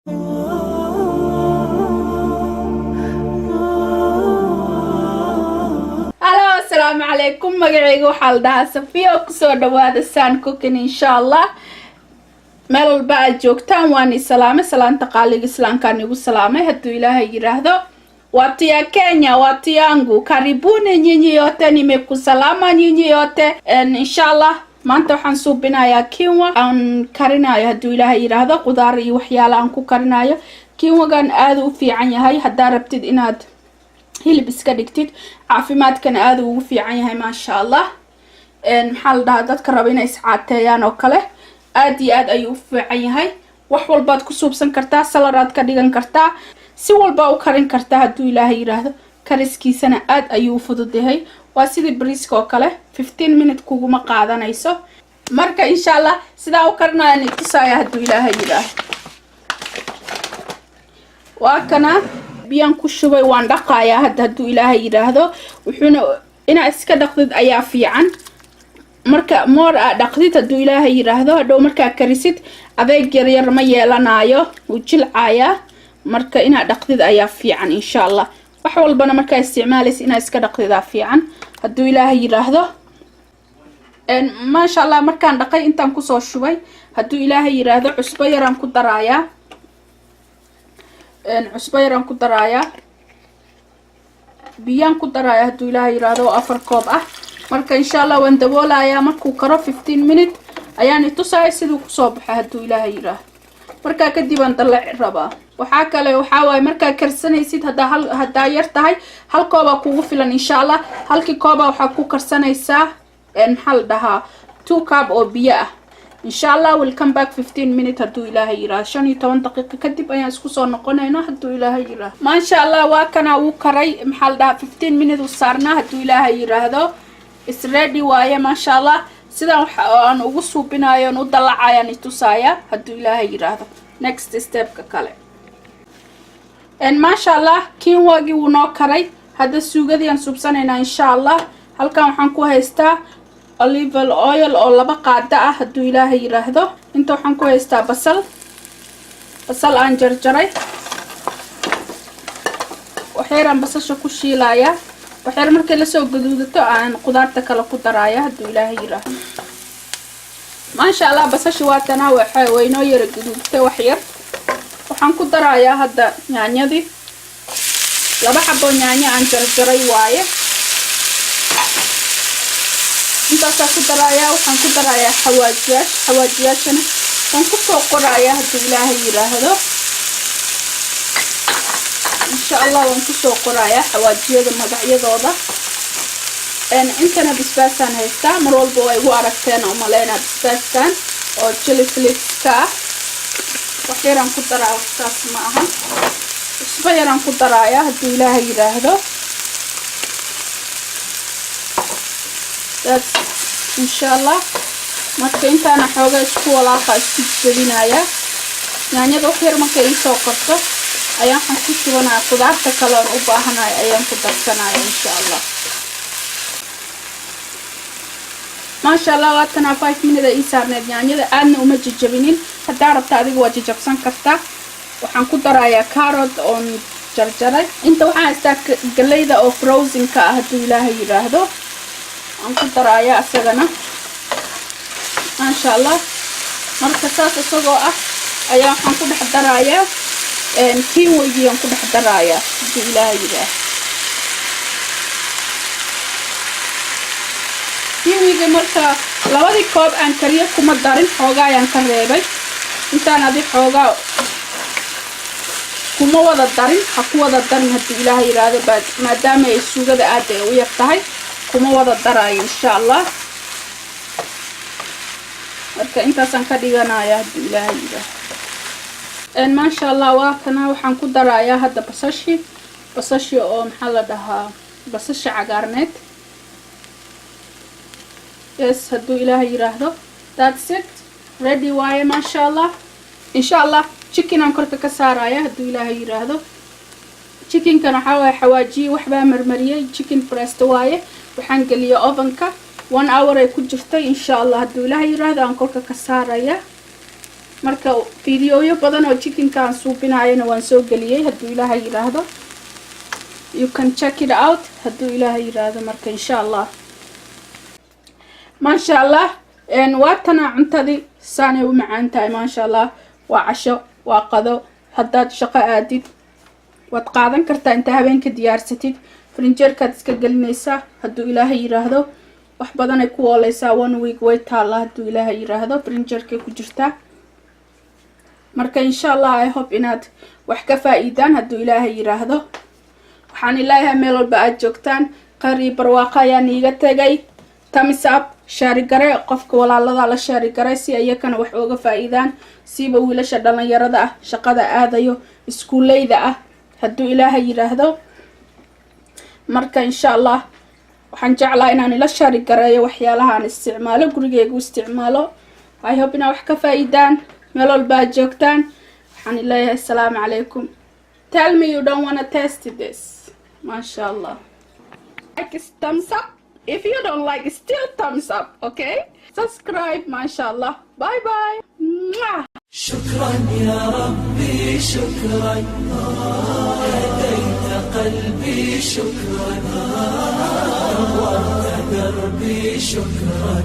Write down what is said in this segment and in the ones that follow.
السلام عليكم magacayga waxa la dhahaa Safiya ku soo dhawaada San Cooking insha Allah meel walba aad joogtaan waan islaamay salaanta qaaliga islaamka nigu salaamay haduu Ilaahay yiraahdo watu ya Kenya watu yangu karibuni nyinyi yote nimekusalama nyinyi yote insha Allah maanta waxaan suubinayaa kiinwa aan karinayo haduu Ilaahay yiraahdo qudaar iyo waxyaalo aan ku karinayo kiinwagan aad u fiican yahay hadaa rabtid inaad hilib iska dhigtid caafimaadkan aad ugu fiican yahay ma sha Allah maxaa la dhahaa dadka raba inay iscaateeyaan oo kale aad iyo aad ayuu u fiican yahay wax walba aad ku suubsan kartaa salad ka dhigan kartaa si walba u karin kartaa haduu Ilaahay yiraahdo kariskiisana aad ayuu fudud yahay waa sidii bariiska oo kale 15 minutes kugu ma qaadanayso marka insha Allah sida u karnaa tusaya haduu Ilaahay yiraahdo waa kana biyaan ku shubay waan dhaqayaa haduu Ilaahay yiraahdo wuxuuna ina iska dhaqdid ayaa fiican marka moor dhaqdid haduu Ilaahay yiraahdo hadhow marka karisid adeeg yar ma yeelanayo u jilcaaya marka ina dhaqdid ayaa fiican insha Allah wax walbana marka isticmaalaysid ina iska dhaqdid fiican haduu Ilaahay yiraahdo ma sha Allah markaan dhaqay intaan ku soo shubay haduu Ilaahay yiraahdo cusbo yaraan ku daraaya cusbo yaraan ku daraaya biyaan ku daraaya haduu Ilaahay yiraahdo 4 koob ah marka insha Allah waan daboolayaa markuu karo 15 minutes ayaan tusay sidoo ku soo baxay haduu Ilaahay yiraahdo marka kadib aan dalac rabaa waxa kale waxa way marka karsanaysid hadaa yar tahay hal koob kugu filan insha Allah halkii koob waxa ku karsanaysaa hal dhaha 2 cup oo biyo ah insha Allah will come back 15 minutes haduu Ilaahay yiraahdo 15 daqiiqo kadib ayaan isku soo noqonaynaa haduu Ilaahay yiraahdo ma sha Allah waa kana uu karay maxal dhaha 15 minutes u saarnaa haduu Ilaahay yiraahdo is ready waaye ma sha Allah sida aan ugu suubinayo oo dalacayaan tusaya haduu Ilaahay yiraahdo next step ka kale ma sha Allah kiinwagi uu noo karay hada suugadii aan suubsanaynaa insha Allah halkan waxaan ku haystaa olive oil oo 2 qaada ah haduu Ilaahay yiraahdo inta waxaan ku haystaa basal aan jarjaray waxaan basasha ku shiilaya waxaan markii la soo gaduudato aan qudaarta kala ku daraaya haduu Ilaahay yiraahdo ma sha Allah basasha waa tan way noo yara gaduudtay wax yar waxaan ku daraaya hadda yaanyadii 2 xabo yaanyo aan jarjaray waaye intaas ku daraaya waxaan ku daraaya xawaajiyashana waan ku soo qoraaya haduu Ilaahay yiraahdo insha Allah waan ku soo qoraaya xawaajiyada magacyadooda intana bisbaasan haystaa mar walba way ugu aragteen oo maleena bisbaasan oo chili flakes ka waxaan ku daraa taas ma aha isbayran ku daraaya haduu Ilaahay yiraahdo that's insha Allah marka intaana xooga isku walaaqa isku jabinaya yaanyada wax yar markay soo qorto ayaan ku shubanaa qudaarta kale oo u baahanahay ayaan ku darsanaa insha Allah ma sha Allah waatana 5 minutes ay saarneed yaanyada aadna uma jajabinin hadaa rabta adiga waa jajabsan kartaa waxaan ku darayaa carrot oo jarjaray inta waxaan istaa galeyda oo frozen ka ah haduu Ilaahay yiraahdo aan ku daraaya asagana ma sha Allah marka saas asagoo ah ayaa waxaan ku dhex daraaya kiinwagi aan ku dhex daraaya haduu Ilaahay yiraahdo kiinwiga marka 2 koob aan kariyo kuma darin xoogaa ayaan ka reebay intaan adi xoogaa kuma wada darin ha ku wada darin haduu Ilaahay yiraahdo maadaama ay suugada aad u yar tahay kuma wada daraayo insha Allah marka intaasaan ka dhiganayaa haduu Ilaahay yiraahdo ma sha Allah waa kana waxaan ku darayaa hadda basashi oo maxaa la dhahaa basasha cagaarneed yes haduu Ilaahay yiraahdo that's it ready waaye ma sha Allah insha Allah chicken aan korka ka saaraya haduu Ilaahay yiraahdo chicken kana waxa xawaaji waxba marmariyay chicken breast waaye waxaan galiyo ovenka 1 hour ay ku jirtay insha Allah haduu Ilaahay yiraahdo aan korka ka saaraya marka fiidiyoyo badan oo chickenkaan suubinaayana waan soo geliyey hadduu ilaahay yiraahdo. You can check it out hadduu ilaahay yiraahdo marka insha allah. maasha allah waatana cuntadii saanay u macaan tahay maasha allah. waa casho waa qado haddaad shaqo aadid waad qaadan kartaa inta habeenka diyaarsatid frinjeerkaad iska gelinaysaa hadduu ilaahay yiraahdo. wax badan ay ku ooleysaa 1 week way taala hadduu ilaahay yiraahdo frinjeerkay ku jirtaa. marka insha allah I hope inaad wax ka faa'iidaan hadduu ilaahay yiraahdo. waxaan ilaahay meel walba aad joogtaan qariib barwaaqo ayaan iiga tagay. thumbs up share gare qofka walaalada la share gare si ayakana wax uga faa'iidaan siiba wiilasha dhalinyarada ah shaqada aadayo iskuuleyda ah hadduu ilaahay yiraahdo. marka insha allah waxaan jeclaa inaan ila share gareeyo waxyaalaha aan isticmaalo gurigeyga u isticmaalo. I hope inaad wax ka faa'iidaan meel walba aad joogtaan. waxaan ilaahay assalaamu calaykum. Tell me you don't want to taste this. Masha Allah. Like thumbs up. If you don't like, still thumbs up, okay? Subscribe, mashallah. Bye bye. Mwah. شكرا يا ربي شكرا هديت قلبي شكرا نورت دربي شكرا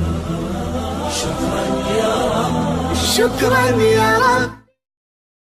شكرا يا رب شكرا يا رب.